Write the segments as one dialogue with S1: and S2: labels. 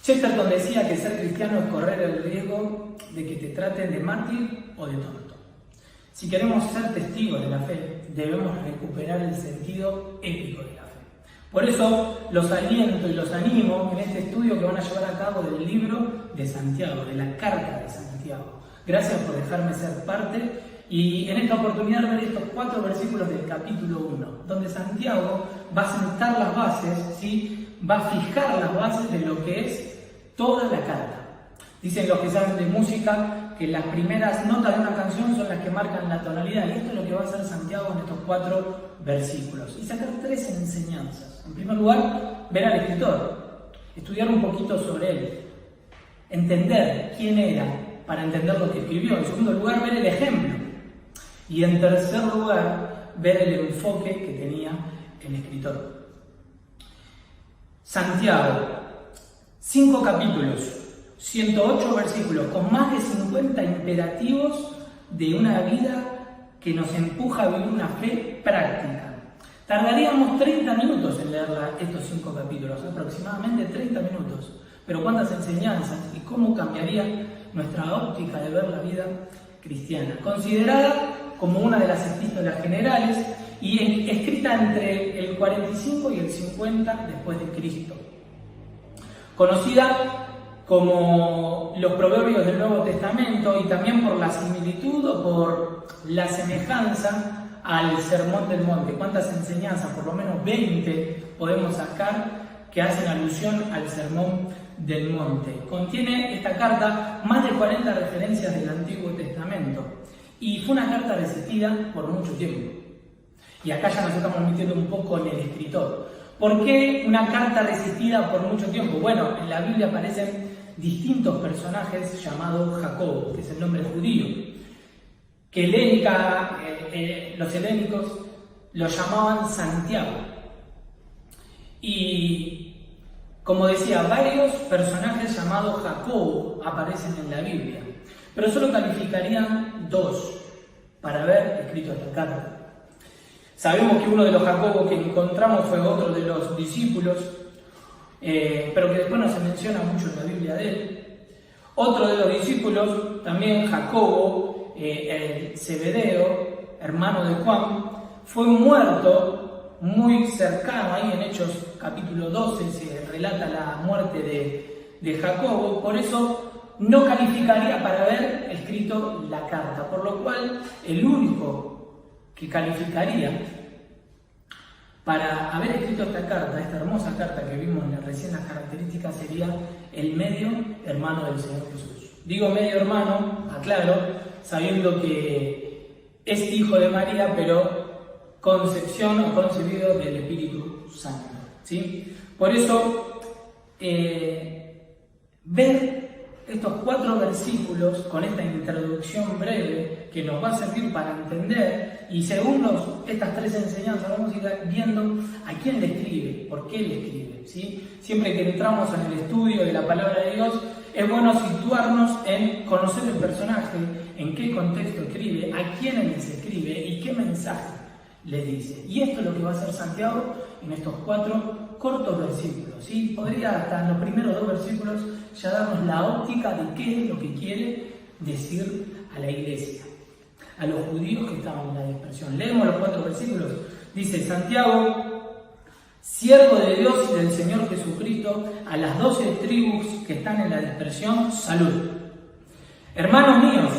S1: Chesterton decía que ser cristiano es correr el riesgo de que te traten de mártir o de tonto. Si queremos ser testigos de la fe, debemos recuperar el sentido ético de la fe. Por eso los aliento y los animo en este estudio que van a llevar a cabo del libro de Santiago, de la carta de Santiago. Gracias por dejarme ser parte y en esta oportunidad ver estos 4 versículos del capítulo 1, donde Santiago va a sentar las bases, ¿sí? Va a fijar las bases de lo que es toda la carta. Dicen los que saben de música que las primeras notas de una canción son las que marcan la tonalidad, y esto es lo que va a hacer Santiago en estos 4 versículos. Y sacar 3 enseñanzas. En primer lugar, ver al escritor, estudiar un poquito sobre él, entender quién era para entender lo que escribió. En segundo lugar, ver el ejemplo. Y en tercer lugar, ver el enfoque que tenía el escritor. Santiago, 5 capítulos, 108 versículos, con más de 50 imperativos de una vida que nos empuja a vivir una fe práctica. Tardaríamos 30 minutos en leer estos 5 capítulos, aproximadamente 30 minutos. Pero cuántas enseñanzas y cómo cambiaría nuestra óptica de ver la vida cristiana. Considerada como una de las epístolas generales y escrita entre el 45 y el 50 después de Cristo. Conocida como los proverbios del Nuevo Testamento y también por la similitud o por la semejanza al Sermón del Monte. ¿Cuántas enseñanzas? Por lo menos 20 podemos sacar que hacen alusión al Sermón del Monte. Contiene esta carta más de 40 referencias del Antiguo Testamento y fue una carta resistida por mucho tiempo. Y acá ya nos estamos metiendo un poco en el escritor. ¿Por qué una carta resistida por mucho tiempo? Bueno, en la Biblia aparecen distintos personajes llamados Jacobo, que es el nombre judío, que los helénicos lo llamaban Santiago. Y como decía, varios personajes llamados Jacobo aparecen en la Biblia, pero solo calificarían 2 para haber escrito esta carta. Sabemos que uno de los Jacobos que encontramos fue otro de los discípulos, pero que después no se menciona mucho en la Biblia de él. Otro de los discípulos, también Jacobo, el Zebedeo, hermano de Juan, fue muerto muy cercano, ahí en Hechos capítulo 12 se relata la muerte de Jacobo, por eso no calificaría para haber escrito la carta, por lo cual el único que calificaría para haber escrito esta carta, esta hermosa carta que vimos recién las características, sería el medio hermano del Señor Jesús. Digo medio hermano, aclaro, sabiendo que es hijo de María, pero concepción o concebido del Espíritu Santo, ¿sí? Por eso, ver estos 4 versículos con esta introducción breve que nos va a servir para entender, y según estas 3 enseñanzas vamos a ir viendo a quién le escribe, por qué le escribe, ¿sí? Siempre que entramos en el estudio de la palabra de Dios es bueno situarnos en conocer el personaje, en qué contexto escribe, a quién les escribe y qué mensaje les dice. Y esto es lo que va a hacer Santiago en estos 4 cortos versículos, ¿sí? Podría hasta en los primeros 2 versículos ya darnos la óptica de qué es lo que quiere decir a la iglesia, a los judíos que estaban en la dispersión. Leemos los 4 versículos. Dice Santiago, siervo de Dios y del Señor Jesucristo, a las 12 tribus que están en la dispersión, salud. Hermanos míos,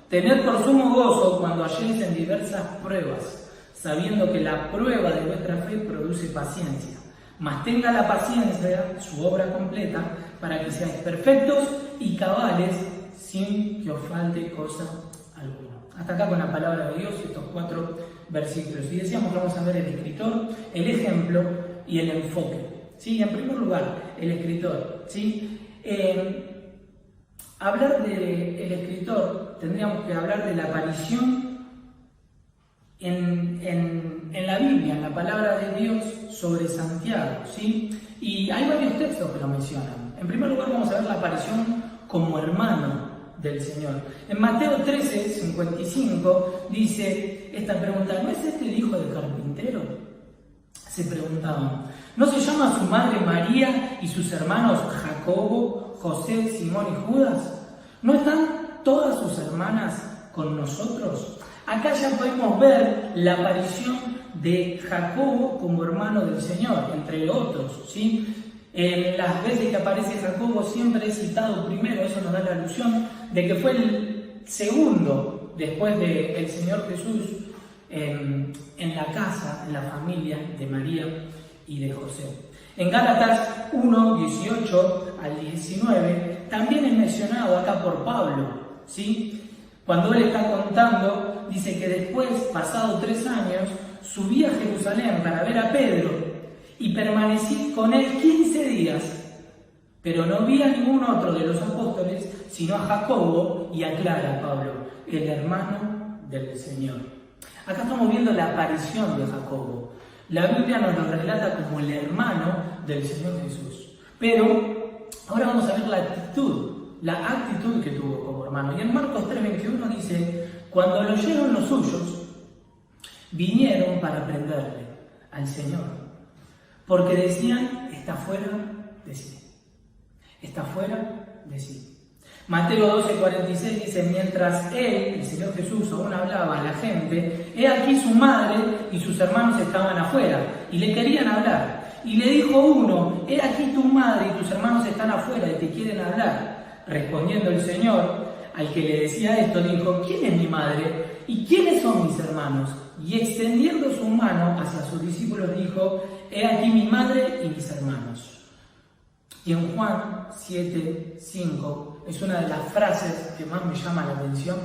S1: tened por sumo gozo cuando halléis en diversas pruebas, sabiendo que la prueba de vuestra fe produce paciencia. Mas tenga la paciencia su obra completa, para que seáis perfectos y cabales, sin que os falte cosa alguna. Hasta acá con la palabra de Dios, estos 4 versículos. Y decíamos que vamos a ver el escritor, el ejemplo y el enfoque, ¿sí? En primer lugar, el escritor, ¿sí? Hablar del escritor, tendríamos que hablar de la aparición en la Biblia, en la palabra de Dios sobre Santiago, ¿sí? Y hay varios textos que lo mencionan. En primer lugar vamos a ver la aparición como hermano del Señor. En Mateo 13, 55 dice esta pregunta, ¿no es este el hijo del carpintero? Se preguntaban. ¿No se llama su madre María y sus hermanos Jacobo, José, Simón y Judas? ¿No están todas sus hermanas con nosotros? Acá ya podemos ver la aparición de Jacobo como hermano del Señor, entre otros, ¿sí? En las veces que aparece Jacobo siempre es citado primero, eso nos da la alusión de que fue el segundo después del Señor Jesús en la casa, en la familia de María y de José. En Gálatas 1, 18 al 19 también es mencionado acá por Pablo, ¿sí? Cuando él está contando, dice que después, pasado 3 años, subí a Jerusalén para ver a Pedro y permanecí con él 15 días, pero no vi a ningún otro de los apóstoles, sino a Jacobo y a Clara, Pablo, el hermano del Señor. Acá estamos viendo la aparición de Jacobo. La Biblia nos lo relata como el hermano del Señor Jesús. Pero ahora vamos a ver la actitud que tuvo como hermano. Y en Marcos 3:21 dice, cuando lo oyeron los suyos, vinieron para prenderle al Señor, porque decían, está fuera de sí. Está fuera de sí. Mateo 12:46 dice, mientras él, el Señor Jesús, aún hablaba a la gente, he aquí su madre y sus hermanos estaban afuera y le querían hablar. Y le dijo uno, he aquí tu madre y tus hermanos están afuera y te quieren hablar. Respondiendo el Señor, al que le decía esto, dijo, ¿quién es mi madre y quiénes son mis hermanos? Y extendiendo su mano hacia sus discípulos dijo, he aquí mi madre y mis hermanos. Y en Juan 7:5 es una de las frases que más me llama la atención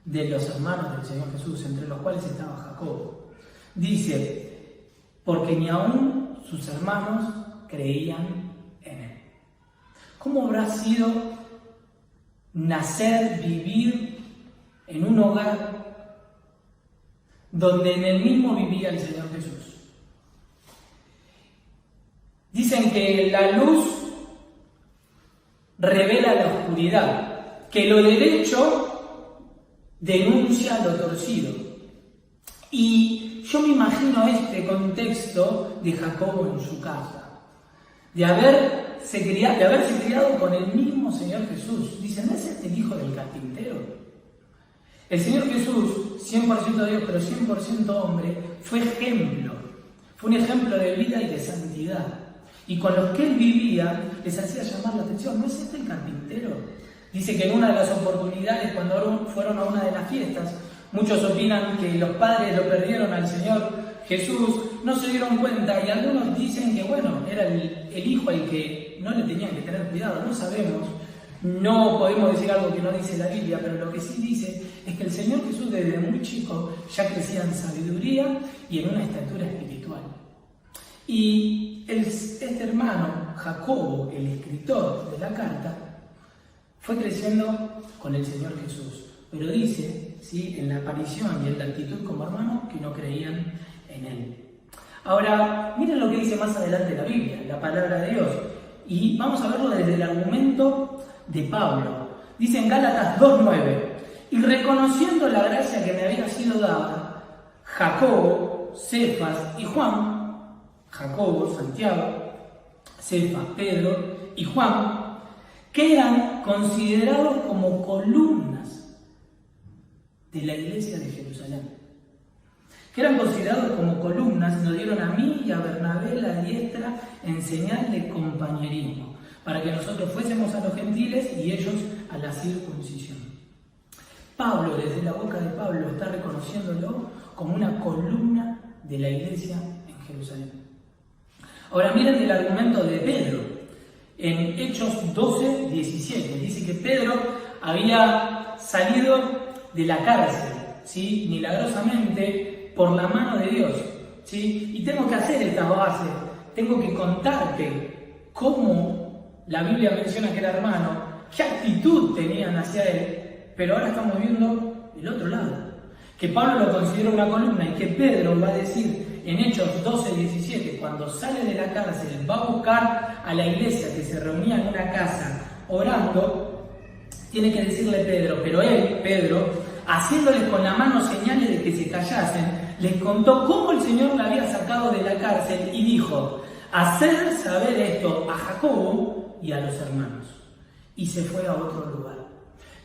S1: de los hermanos del Señor Jesús, entre los cuales estaba Jacobo. Dice, porque ni aún sus hermanos creían en él. ¿Cómo habrá sido nacer, vivir en un hogar donde en el mismo vivía el Señor Jesús? Dicen que la luz revela la oscuridad, que lo derecho denuncia lo torcido. Y yo me imagino este contexto de Jacobo en su casa, de haberse criado con el mismo Señor Jesús. Dicen, ¿no es este el hijo del carpintero? El Señor Jesús, 100% Dios, pero 100% hombre, fue un ejemplo de vida y de santidad. Y con los que él vivía, les hacía llamar la atención, ¿no es este el carpintero? Dice que en una de las oportunidades, cuando fueron a una de las fiestas, muchos opinan que los padres lo perdieron al Señor Jesús, no se dieron cuenta, y algunos dicen que, bueno, era el hijo al que no le tenían que tener cuidado, no sabemos, no podemos decir algo que no dice la Biblia, pero lo que sí dice es que el Señor Jesús desde muy chico ya crecía en sabiduría y en una estatura espiritual. Y este hermano, Jacobo, el escritor de la carta, fue creciendo con el Señor Jesús. Pero dice, ¿sí?, en la aparición y en la actitud como hermano, que no creían en él. Ahora, miren lo que dice más adelante la Biblia, la palabra de Dios. Y vamos a verlo desde el argumento de Pablo. Dice en Gálatas 2:9, y reconociendo la gracia que me había sido dada, Jacobo, Cefas y Juan, Jacobo, Santiago, Cefas, Pedro y Juan, que eran considerados como columnas de la iglesia de Jerusalén. Que eran considerados como columnas, nos dieron a mí y a Bernabé la diestra en señal de compañerismo, para que nosotros fuésemos a los gentiles y ellos a la circuncisión. Pablo, desde la boca de Pablo, está reconociéndolo como una columna de la iglesia en Jerusalén. Ahora miren el argumento de Pedro, en Hechos 12:17, dice que Pedro había salido de la cárcel, ¿sí?, milagrosamente por la mano de Dios, ¿sí? Y tengo que hacer esta base, tengo que contarte cómo la Biblia menciona que era hermano, qué actitud tenían hacia él, pero ahora estamos viendo el otro lado, que Pablo lo considera una columna y que Pedro va a decir en Hechos 12:17, cuando sale de la cárcel, va a buscar a la iglesia que se reunía en una casa orando, tiene que decirle Pedro, pero él, Pedro, haciéndoles con la mano señales de que se callasen, les contó cómo el Señor la había sacado de la cárcel y dijo, hacer saber esto a Jacobo y a los hermanos. Y se fue a otro lugar.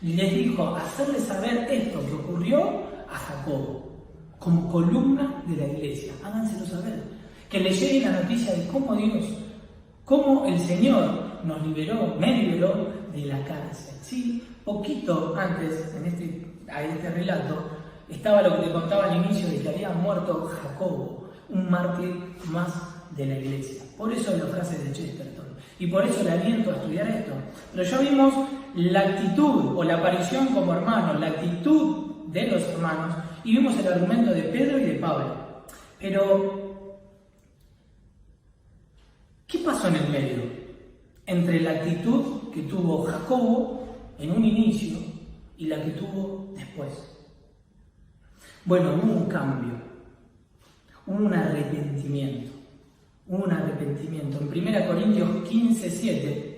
S1: Y les dijo, hacerle saber esto que ocurrió a Jacobo, como columna de la iglesia. Háganselo saber. Que le llegue la noticia de cómo Dios, cómo el Señor nos liberó, me liberó de la cárcel. ¿Sí? Poquito antes, a este relato, estaba lo que te contaba al inicio de que había muerto Jacobo, un mártir más de la iglesia. Por eso la frase de Chesterton. Y por eso le aliento a estudiar esto. Pero ya vimos la actitud o la aparición como hermanos, la actitud de los hermanos, y vimos el argumento de Pedro y de Pablo. Pero, ¿qué pasó en el medio? Entre la actitud que tuvo Jacobo en un inicio y la que tuvo después. Bueno, hubo un cambio, hubo un arrepentimiento. En 1 Corintios 15:7,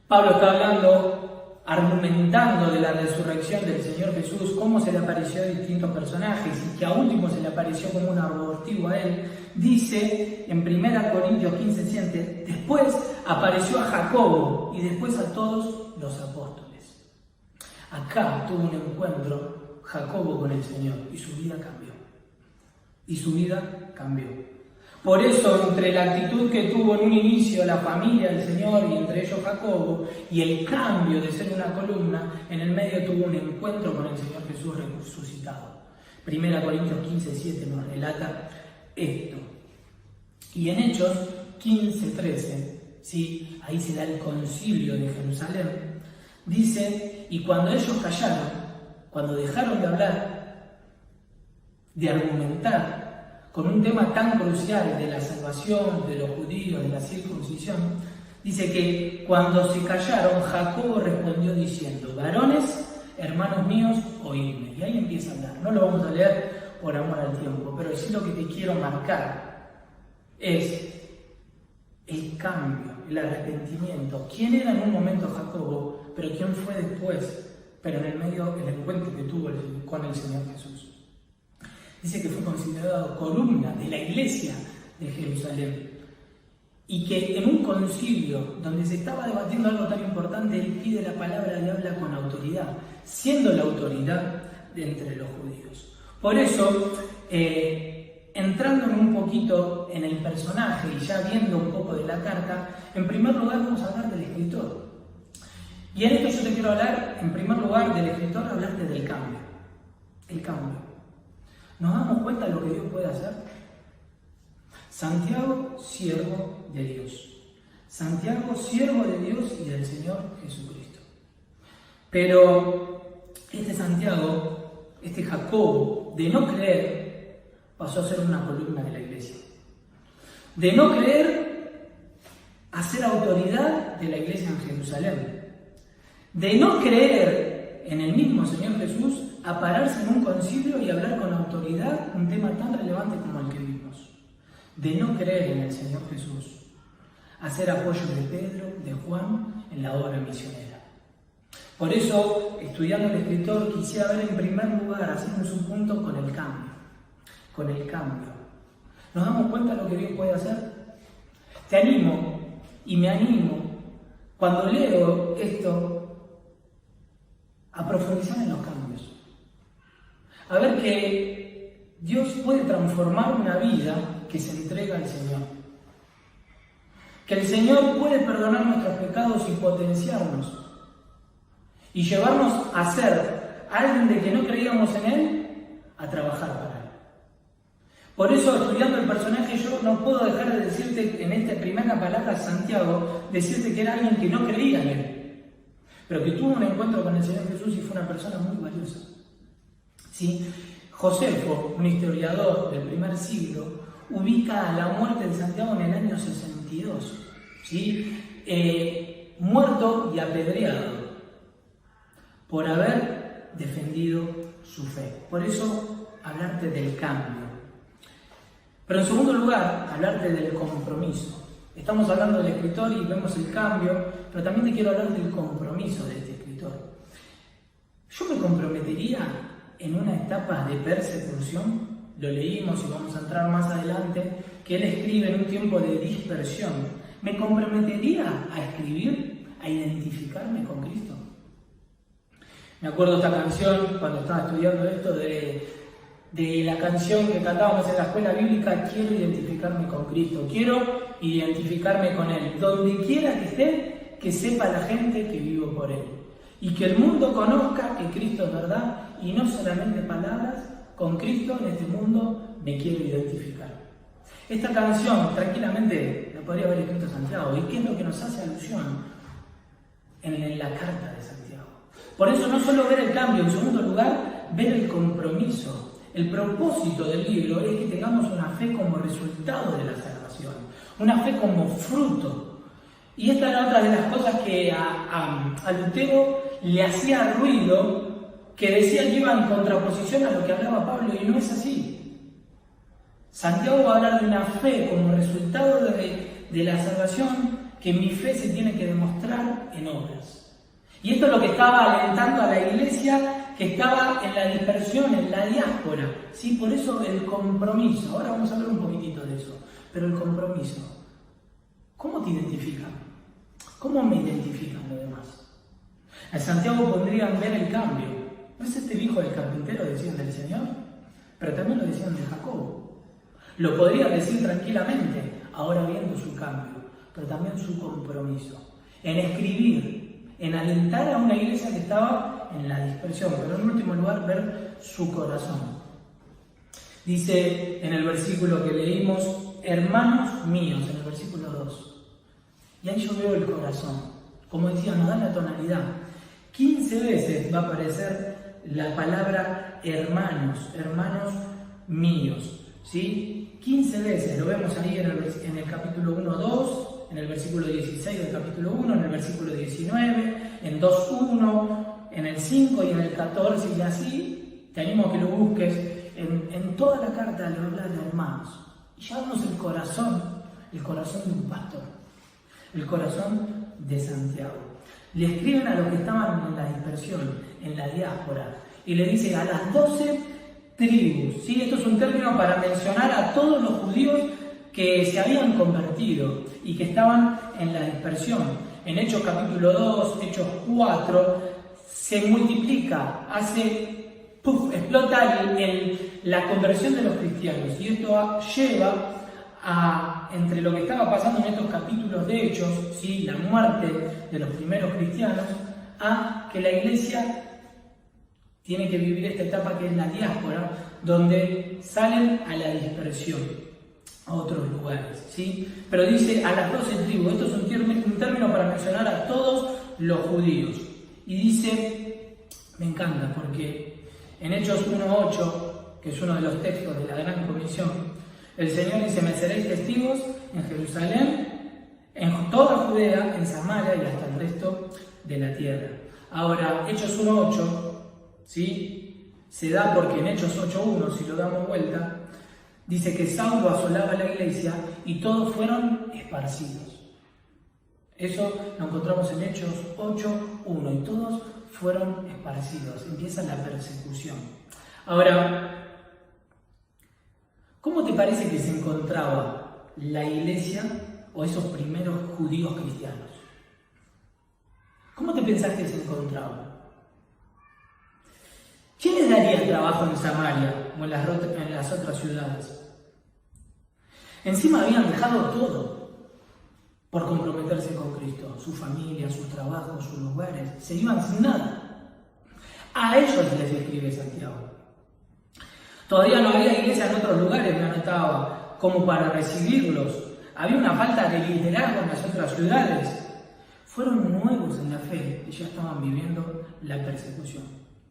S1: Pablo está hablando, argumentando de la resurrección del Señor Jesús, cómo se le apareció a distintos personajes y que a último se le apareció como un abortivo a él. Dice en 1 Corintios 15:7, después apareció a Jacobo y después a todos los apóstoles. Acá tuvo un encuentro Jacobo con el Señor y su vida cambió. Por eso, entre la actitud que tuvo en un inicio la familia del Señor y entre ellos Jacobo, y el cambio de ser una columna, en el medio tuvo un encuentro con el Señor Jesús resucitado. 1 Corintios 15:7 nos relata esto. Y en Hechos 15:13, ¿sí? Ahí se da el concilio de Jerusalén, dice, y cuando ellos callaron, cuando dejaron de hablar, de argumentar, con un tema tan crucial de la salvación, de los judíos, de la circuncisión, dice que cuando se callaron, Jacobo respondió diciendo, varones, hermanos míos, oídme. Y ahí empieza a hablar. No lo vamos a leer por amor al tiempo, pero sí lo que te quiero marcar es el cambio, el arrepentimiento. ¿Quién era en un momento Jacobo, pero quién fue después? Pero en el medio, el encuentro que tuvo con el Señor Jesús. Dice que fue considerado columna de la iglesia de Jerusalén y que en un concilio donde se estaba debatiendo algo tan importante, él pide la palabra y habla con autoridad, siendo la autoridad de entre los judíos. Por eso, entrando un poquito en el personaje y ya viendo un poco de la carta, en primer lugar vamos a hablar del escritor. Y en esto yo te quiero hablar, en primer lugar, del escritor, hablarte del cambio. El cambio. ¿Nos damos cuenta de lo que Dios puede hacer? Santiago, siervo de Dios. Santiago, siervo de Dios y del Señor Jesucristo. Pero este Santiago, este Jacobo, de no creer, pasó a ser una columna de la iglesia. De no creer, a ser autoridad de la iglesia en Jerusalén. De no creer en el mismo Señor Jesús, a pararse en un concilio y hablar con autoridad un tema tan relevante como el que vimos. De no creer en el Señor Jesús, a ser apoyo de Pedro, de Juan, en la obra misionera. Por eso, estudiando el escritor, quisiera ver en primer lugar, haciendo un punto con el cambio. Con el cambio. ¿Nos damos cuenta de lo que Dios puede hacer? Te animo, y me animo, cuando leo esto, a profundizar en los cambios. A ver que Dios puede transformar una vida que se entrega al Señor. Que el Señor puede perdonar nuestros pecados y potenciarnos. Y llevarnos a ser alguien de que no creíamos en Él, a trabajar para Él. Por eso, estudiando el personaje, yo no puedo dejar de decirte en esta primera palabra, Santiago, decirte que era alguien que no creía en Él, pero que tuvo un encuentro con el Señor Jesús y fue una persona muy valiosa. ¿Sí? Josefo, un historiador del primer siglo, ubica la muerte de Santiago en el año 62, ¿sí? Muerto y apedreado por haber defendido su fe. Por eso, hablarte del cambio. Pero en segundo lugar, hablarte del compromiso. Estamos hablando del escritor y vemos el cambio, pero también te quiero hablar del compromiso de este escritor. Yo me comprometería en una etapa de persecución, lo leímos y vamos a entrar más adelante, que él escribe en un tiempo de dispersión. ¿Me comprometería a escribir, a identificarme con Cristo? Me acuerdo esta canción, cuando estaba estudiando esto, de la canción que cantábamos en la escuela bíblica, quiero identificarme con Cristo, quiero identificarme con Él. Donde quiera que esté, que sepa la gente que vivo por Él. Y que el mundo conozca que Cristo es verdad, y no solamente palabras, con Cristo en este mundo me quiero identificar. Esta canción, tranquilamente, la podría haber escrito Santiago. ¿Y qué es lo que nos hace alusión? En la carta de Santiago. Por eso no solo ver el cambio, en segundo lugar, ver el compromiso. El propósito del libro es que tengamos una fe como resultado de la salvación, una fe como fruto. Y esta era otra de las cosas que a Lutero le hacía ruido, que decía que iba en contraposición a lo que hablaba Pablo, y no es así. Santiago va a hablar de una fe como resultado de la salvación, que mi fe se tiene que demostrar en obras. Y esto es lo que estaba alentando a la iglesia que estaba en la dispersión, en la diáspora. ¿Sí? Por eso el compromiso. Ahora vamos a hablar un poquitito de eso. Pero el compromiso. ¿Cómo te identifican? ¿Cómo me identifican los demás? A Santiago podrían ver el cambio. ¿No es este el hijo del carpintero, decían del Señor? Pero también lo decían de Jacobo. Lo podrían decir tranquilamente, ahora viendo su cambio, pero también su compromiso. En escribir, en alentar a una iglesia que estaba en la dispersión, pero en último lugar ver su corazón. Dice en el versículo que leímos, hermanos míos, en el versículo 2. Y ahí yo veo el corazón. Como decía, nos da la tonalidad. 15 veces va a aparecer la palabra hermanos, hermanos míos. ¿Sí? 15 veces, lo vemos ahí en el capítulo 1, 2, en el versículo 16 del capítulo 1, en el versículo 19, en 2, 1, en el 5 y en el 14, y así, te animo a que lo busques, en toda la carta le habla de hermanos. Y ya vemos el corazón de un pastor, el corazón de Santiago. Le escriben a los que estaban en la dispersión, en la diáspora, y le dice a las 12 tribus. ¿Sí? Esto es un término para mencionar a todos los judíos que se habían convertido y que estaban en la dispersión. En Hechos capítulo 2, Hechos 4, se multiplica, explota la conversión de los cristianos. Y esto lleva entre lo que estaba pasando en estos capítulos de Hechos, ¿sí? La muerte de los primeros cristianos, a que la iglesia tiene que vivir esta etapa que es la diáspora, donde salen a la dispersión, a otros lugares, ¿sí? Pero dice a las 12 tribus, esto es un término para mencionar a todos los judíos. Y dice, me encanta, porque en Hechos 1:8, que es uno de los textos de la Gran Comisión, el Señor dice, me seréis testigos en Jerusalén, en toda Judea, en Samaria y hasta el resto de la tierra. Ahora, Hechos 1:8, ¿sí? Se da porque en Hechos 8:1, si lo damos vuelta, dice que Saulo asolaba la iglesia y todos fueron esparcidos. Eso lo encontramos en Hechos 8:1, y todos fueron esparcidos. Empieza la persecución. Ahora, ¿cómo te parece que se encontraba la iglesia o esos primeros judíos cristianos? ¿Cómo te pensás que se encontraban? ¿Quién les daría trabajo en Samaria o en las otras ciudades? Encima habían dejado todo por comprometerse con Cristo, su familia, sus trabajos, sus lugares, se iban sin nada. A ellos les escribe Santiago. Todavía no había iglesia en otros lugares, no estaba como para recibirlos. Había una falta de liderazgo en las otras ciudades. Fueron nuevos en la fe y ya estaban viviendo la persecución.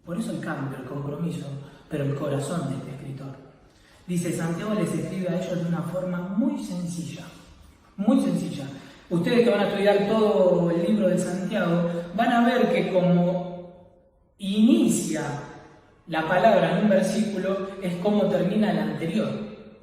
S1: Por eso el cambio, el compromiso, pero el corazón de este escritor. Dice, Santiago les escribe a ellos de una forma muy sencilla, muy sencilla. Ustedes que van a estudiar todo el libro de Santiago, van a ver que como inicia la palabra en un versículo, es como termina el anterior.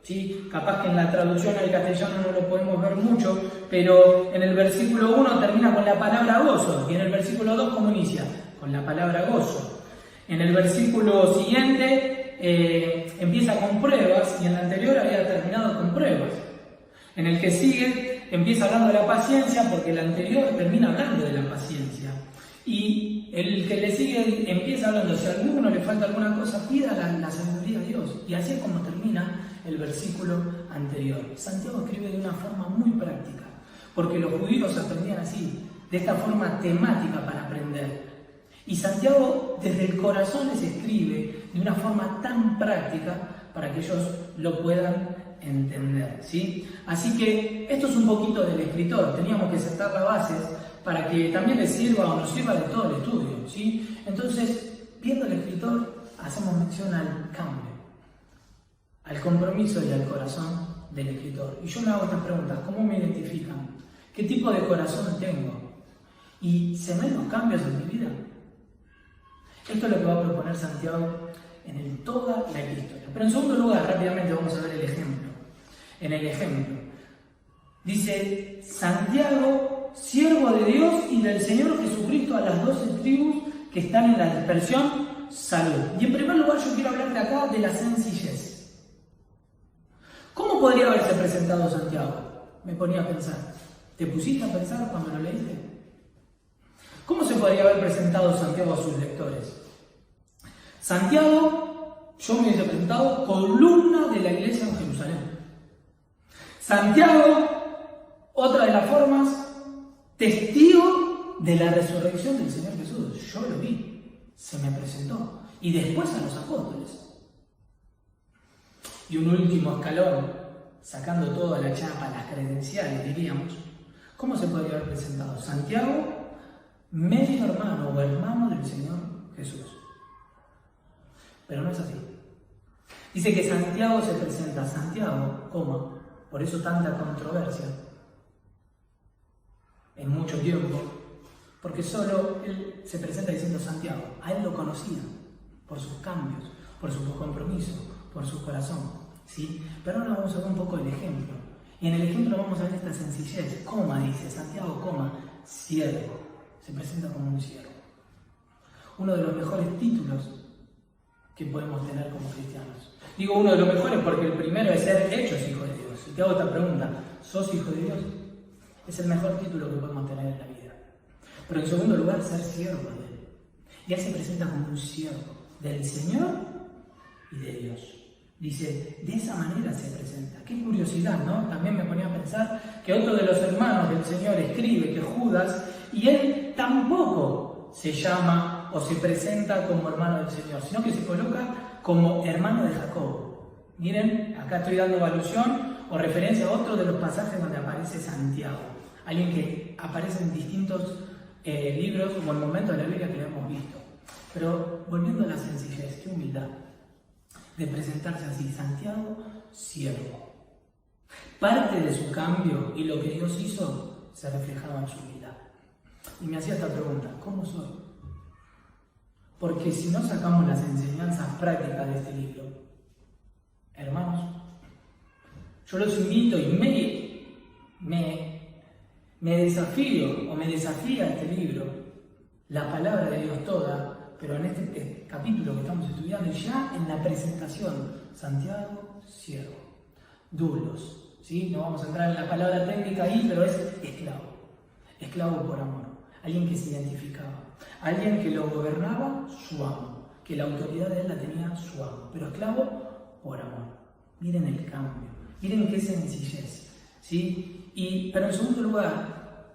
S1: ¿Sí? Capaz que en la traducción al castellano no lo podemos ver mucho, pero en el versículo 1 termina con la palabra gozo, y en el versículo 2 ¿cómo inicia? Con la palabra gozo. En el versículo siguiente empieza con pruebas y en el anterior había terminado con pruebas. En el que sigue empieza hablando de la paciencia porque el anterior termina hablando de la paciencia. Y el que le sigue empieza hablando, si a alguno le falta alguna cosa, pida la sabiduría a Dios. Y así es como termina el versículo anterior. Santiago escribe de una forma muy práctica, porque los judíos aprendían así, de esta forma temática para aprender. Y Santiago desde el corazón les escribe de una forma tan práctica para que ellos lo puedan entender, ¿sí? Así que esto es un poquito del escritor, teníamos que sentar las bases para que también les sirva o nos sirva de todo el estudio, ¿sí? Entonces, viendo el escritor, hacemos mención al cambio, al compromiso y al corazón del escritor. Y yo me hago estas preguntas: ¿cómo me identifican? ¿Qué tipo de corazón tengo? ¿Y se ven los cambios en mi vida? Esto es lo que va a proponer Santiago en toda la historia. Pero en segundo lugar, rápidamente vamos a ver el ejemplo. En el ejemplo, dice: Santiago, siervo de Dios y del Señor Jesucristo, a las 12 tribus que están en la dispersión, salud. Y en primer lugar yo quiero hablarte acá de la sencillez. ¿Cómo podría haberse presentado Santiago? Me ponía a pensar. ¿Te pusiste a pensar cuando lo leíste? ¿Cómo se podría haber presentado Santiago a sus lectores? Santiago, yo me hubiese presentado columna de la iglesia en Jerusalén. Santiago, otra de las formas, testigo de la resurrección del Señor Jesús. Yo lo vi, se me presentó. Y después a los apóstoles. Y un último escalón, sacando toda la chapa, las credenciales, diríamos. ¿Cómo se podría haber presentado? Santiago, medio hermano o hermano del Señor Jesús. Pero no es así. Dice que Santiago se presenta, Santiago, ¿cómo? Por eso tanta controversia en mucho tiempo, porque solo él se presenta diciendo Santiago. A él lo conocían por sus cambios, por su compromiso, por su corazón, ¿sí? Pero ahora vamos a ver un poco el ejemplo. Y en el ejemplo vamos a ver esta sencillez. Coma, dice Santiago, coma, siervo. Se presenta como un siervo. Uno de los mejores títulos que podemos tener como cristianos. Digo uno de los mejores porque el primero es ser hechos hijos de Dios. Y te hago esta pregunta: ¿sos hijo de Dios? Es el mejor título que podemos tener en la vida. Pero en segundo lugar, ser siervo de Él. Y Él se presenta como un siervo del Señor y de Dios. Dice, de esa manera se presenta. Qué curiosidad, ¿no? También me ponía a pensar que otro de los hermanos del Señor escribe que Judas, y él tampoco se llama o se presenta como hermano del Señor, sino que se coloca como hermano de Jacobo. Miren, acá estoy dando alusión o referencia a otro de los pasajes donde aparece Santiago, alguien que aparece en distintos libros o en momentos de la Biblia que lo hemos visto. Pero volviendo a la sencillez, qué humildad de presentarse así, Santiago, siervo. Parte de su cambio y lo que Dios hizo se reflejaba en su humildad. Y me hacía esta pregunta: ¿cómo soy? Porque si no sacamos las enseñanzas prácticas de este libro, hermanos, yo los invito y me desafío o me desafía este libro, la palabra de Dios toda, pero en este capítulo que estamos estudiando, ya en la presentación, Santiago, siervo, dulos, ¿sí? No vamos a entrar en la palabra técnica ahí, pero es esclavo por amor, alguien que se identificaba, alguien que lo gobernaba su amo, que la autoridad de él la tenía su amo, pero esclavo por amor. Miren el cambio, miren qué sencillez, ¿sí? Pero en segundo lugar,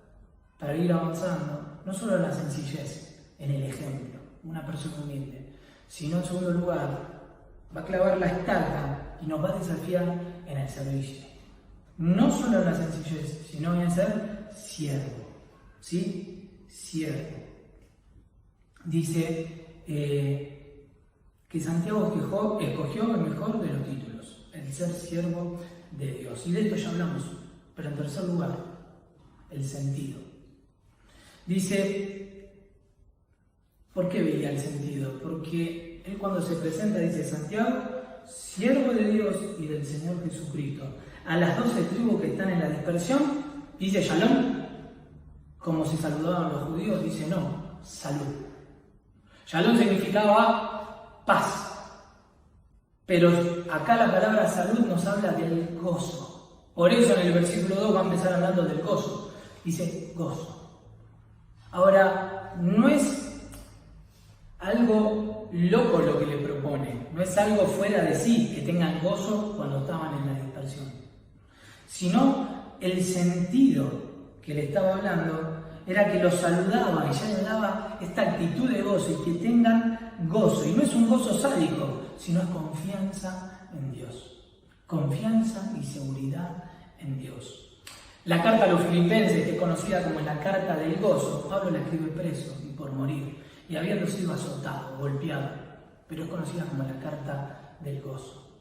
S1: para ir avanzando, no solo en la sencillez, en el ejemplo, una persona humilde, sino en segundo lugar, va a clavar la estaca y nos va a desafiar en el servicio. No solo en la sencillez, sino en ser siervo, ¿sí? Siervo. Dice que Santiago escogió el mejor de los títulos, el ser siervo de Dios. Y de esto ya hablamos, pero en tercer lugar, el sentido. Dice, ¿por qué veía el sentido? Porque él cuando se presenta dice, Santiago, siervo de Dios y del Señor Jesucristo, a las 12 tribus que están en la dispersión, dice Shalom, como se saludaban los judíos, dice no, salud. Shalom significaba paz, Pero acá la palabra salud nos habla del gozo. Por eso en el versículo 2 va a empezar hablando del gozo. Dice gozo. Ahora, no es algo loco lo que le propone, no es algo fuera de sí que tengan gozo cuando estaban en la dispersión, sino el sentido que le estaba hablando era que los saludaba y ya le daba esta actitud de gozo y que tengan gozo. Y no es un gozo sádico, sino es confianza en Dios. Confianza y seguridad en Dios. La carta a los Filipenses, que es conocida como la carta del gozo, Pablo la escribe preso y por morir, y habiendo sido azotado, golpeado, pero es conocida como la carta del gozo.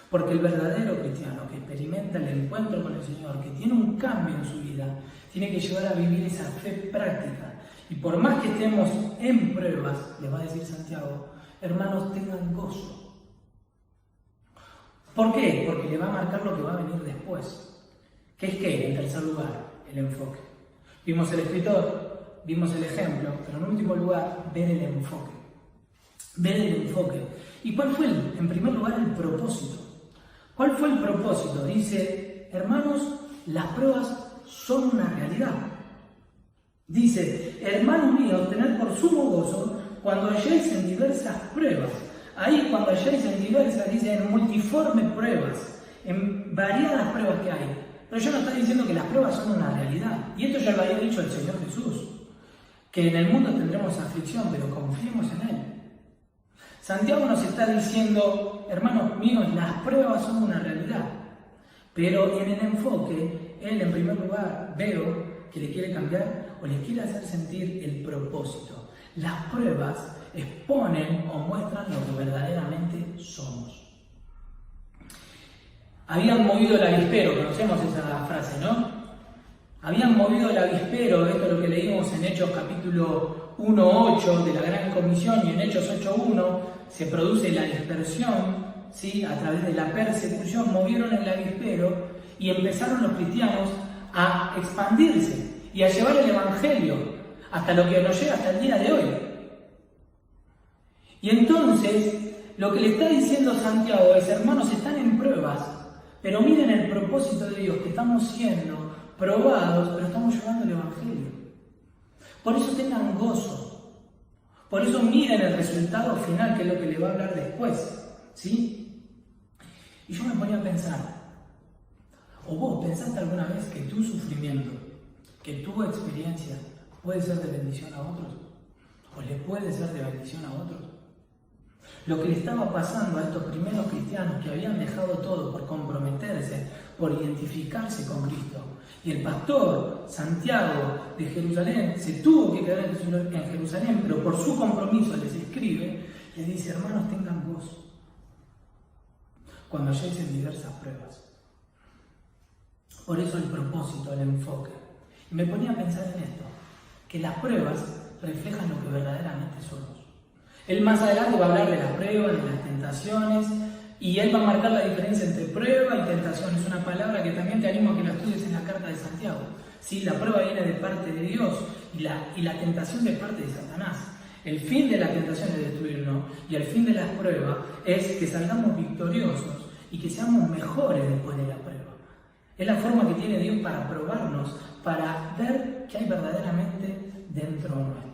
S1: Porque el verdadero cristiano que experimenta el encuentro con el Señor, que tiene un cambio en su vida, tiene que llevar a vivir esa fe práctica. Y por más que estemos en pruebas, le va a decir Santiago, hermanos, tengan gozo. ¿Por qué? Porque le va a marcar lo que va a venir después. ¿Qué es qué? En tercer lugar, el enfoque. Vimos el escritor, vimos el ejemplo, pero en último lugar, ver el enfoque. Ver el enfoque. ¿Y cuál fue, en primer lugar, el propósito? ¿Cuál fue el propósito? Dice, hermanos, las pruebas son una realidad. Dice, hermanos míos, tened por sumo gozo cuando halléis en diversas pruebas. Ahí cuando halléis en diversas, dice, en multiformes pruebas, en variadas pruebas que hay. Pero ya no está diciendo que las pruebas son una realidad. Y esto ya lo había dicho el Señor Jesús, que en el mundo tendremos aflicción, pero confiemos en Él. Santiago nos está diciendo, hermanos míos, las pruebas son una realidad, pero en el enfoque, Él en primer lugar veo que le quiere cambiar o le quiere hacer sentir el propósito. Las pruebas exponen o muestran lo que verdaderamente somos. Habían movido el avispero, conocemos esa frase, ¿no? Habían movido el avispero, esto es lo que leímos en Hechos capítulo 1:8 de la Gran Comisión, y en Hechos 8:1 se produce la dispersión, ¿sí? A través de la persecución, movieron el avispero y empezaron los cristianos a expandirse y a llevar el Evangelio hasta lo que nos llega hasta el día de hoy. Y entonces, lo que le está diciendo Santiago es, hermanos, están en pruebas, pero miren el propósito de Dios, que estamos siendo probados, pero estamos llevando el Evangelio. Por eso tengan gozo. Por eso miren el resultado final, que es lo que le va a hablar después. ¿Sí? Y yo me ponía a pensar, ¿o vos pensaste alguna vez que tu sufrimiento, que tu experiencia puede ser de bendición a otros? ¿O le puede ser de bendición a otros? Lo que le estaba pasando a estos primeros cristianos que habían dejado todo por comprometerse, por identificarse con Cristo. Y el pastor Santiago de Jerusalén se tuvo que quedar en Jerusalén, pero por su compromiso les escribe, les dice, hermanos, tengan gozo cuando halléis en diversas pruebas. Por eso el propósito, el enfoque. Y me ponía a pensar en esto, que las pruebas reflejan lo que verdaderamente somos. Él más adelante va a hablar de las pruebas, de las tentaciones, y él va a marcar la diferencia entre prueba y tentación. Es una palabra que también te animo a que la estudies en la carta de Santiago. Sí, la prueba viene de parte de Dios y la tentación de parte de Satanás. El fin de la tentación es destruirnos y el fin de las pruebas es que salgamos victoriosos y que seamos mejores después de la prueba. Es la forma que tiene Dios para probarnos, para ver qué hay verdaderamente dentro nuestro.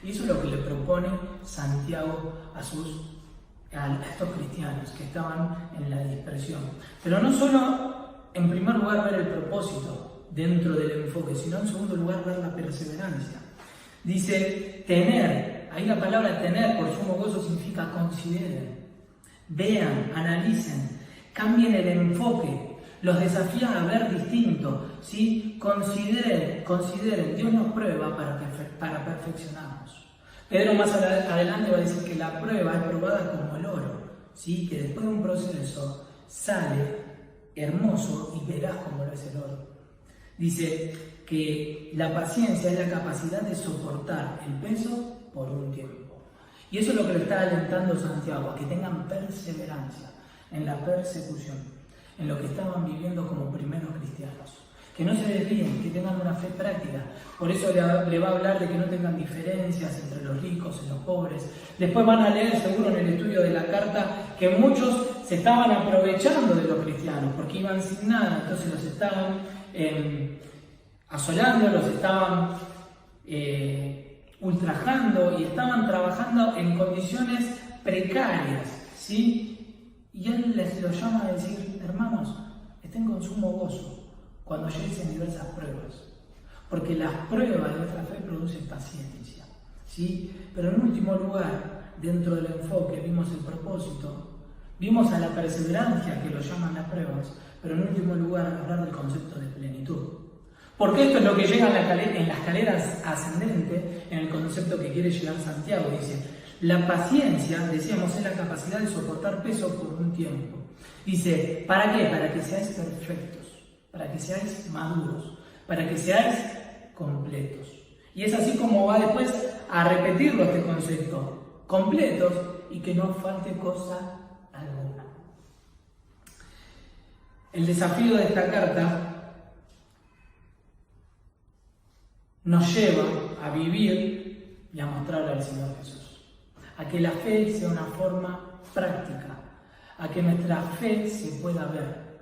S1: Y eso es lo que le propone Santiago a estos cristianos que estaban en la dispersión. Pero no solo, en primer lugar, ver el propósito dentro del enfoque, sino en segundo lugar, ver la perseverancia. Dice tener, ahí la palabra tener por sumo gozo significa consideren, vean, analicen, cambien el enfoque, los desafía a ver distinto, ¿sí? Consideren, Dios nos prueba para perfeccionarnos. Pedro más adelante va a decir que la prueba es probada como el oro, ¿sí? Que después de un proceso sale hermoso y verás como lo es el oro. Dice que la paciencia es la capacidad de soportar el peso por un tiempo. Y eso es lo que le está alentando Santiago, a que tengan perseverancia en la persecución, en lo que estaban viviendo como primeros cristianos. que no se desvíen, que tengan una fe práctica. Por eso le va a hablar de que no tengan diferencias entre los ricos y los pobres. Después van a leer seguro en el estudio de la carta que muchos se estaban aprovechando de los cristianos porque iban sin nada, entonces los estaban asolando, los estaban ultrajando y estaban trabajando en condiciones precarias, ¿sí? Y él les lo llama a decir, hermanos, estén con sumo gozo cuando lleguen diversas pruebas, porque las pruebas de nuestra fe producen paciencia, ¿sí? Pero en último lugar, dentro del enfoque vimos el propósito, vimos a la perseverancia que lo llaman las pruebas, pero en último lugar hablar del concepto de plenitud. Porque esto es lo que llega en la escalera ascendente, en el concepto que quiere llegar Santiago. Dice, la paciencia, decíamos, es la capacidad de soportar peso por un tiempo. Dice, ¿para qué? Para que seáis perfectos, para que seáis maduros, para que seáis completos. Y es así como va después a repetirlo este concepto, completos y que no falte cosa alguna. El desafío de esta carta nos lleva a vivir y a mostrarle al Señor Jesús. A que la fe sea una forma práctica, a que nuestra fe se pueda ver.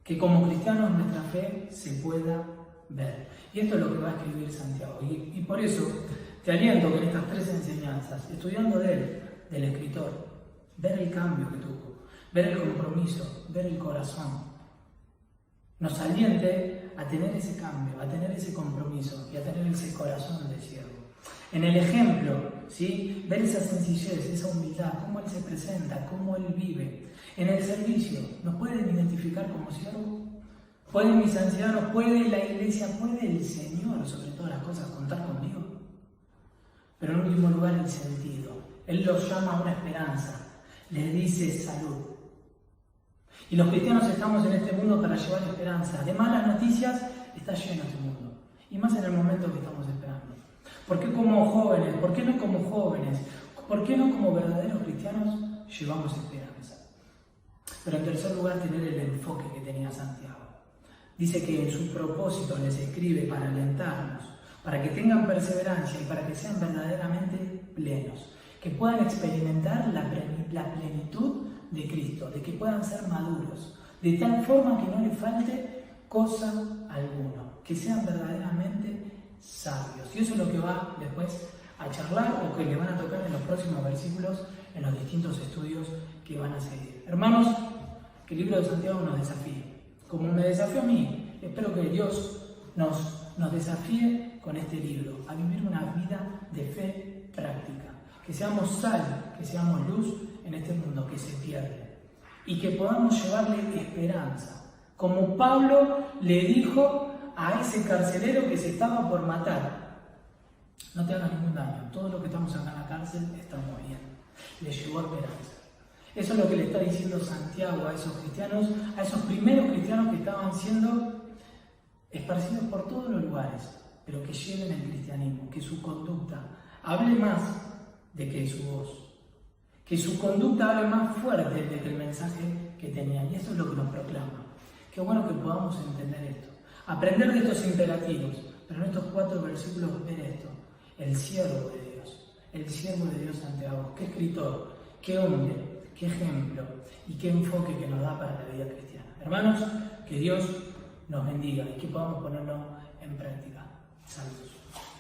S1: Que como cristianos nuestra fe se pueda ver. Y esto es lo que va a escribir Santiago. Y por eso te aliento que en estas tres enseñanzas, estudiando de él, del escritor, ver el cambio que tuvo, ver el compromiso, ver el corazón, nos aliente a tener ese cambio, a tener ese compromiso y a tener ese corazón de siervo. En el ejemplo, ¿sí? Ver esa sencillez, esa humildad, cómo él se presenta, cómo él vive. En el servicio, ¿nos pueden identificar como siervo? ¿Pueden mis ancianos, puede la iglesia, puede el Señor, sobre todas las cosas, contar conmigo? Pero en último lugar, el sentido. Él los llama a una esperanza, les dice salud. Y los cristianos estamos en este mundo para llevar esperanza. De malas noticias está lleno este mundo. Y más en el momento que estamos esperando. ¿Por qué como jóvenes? ¿Por qué no como jóvenes? ¿Por qué no como verdaderos cristianos llevamos esperanza? Pero en tercer lugar, tener el enfoque que tenía Santiago. Dice que en su propósito les escribe para alentarnos, para que tengan perseverancia y para que sean verdaderamente plenos. Que puedan experimentar la plenitud de Cristo, de que puedan ser maduros, de tal forma que no les falte cosa alguna, que sean verdaderamente sabios. Y eso es lo que va después a charlar o que le van a tocar en los próximos versículos, en los distintos estudios que van a seguir. Hermanos, que el libro de Santiago nos desafíe, como me desafió a mí. Espero que Dios nos desafíe con este libro, a vivir una vida de fe práctica. Que seamos sal, que seamos luz en este mundo que se pierde. Y que podamos llevarle esperanza. Como Pablo le dijo a ese carcelero que se estaba por matar. No te hagas ningún daño, todos los que estamos acá en la cárcel estamos bien. Le llevó esperanza. Eso es lo que le está diciendo Santiago a esos cristianos, a esos primeros cristianos que estaban siendo esparcidos por todos los lugares, pero que lleven el cristianismo, que su conducta hable más de que su voz, que su conducta hable más fuerte de que el mensaje que tenían. Y eso es lo que nos proclama. Qué bueno que podamos entender esto, aprender de estos imperativos, pero en estos 4 versículos ver esto. El siervo de Dios Santiago, qué escritor, qué hombre, qué ejemplo y qué enfoque que nos da para la vida cristiana. Hermanos, que Dios nos bendiga y que podamos ponerlo en práctica. Saludos.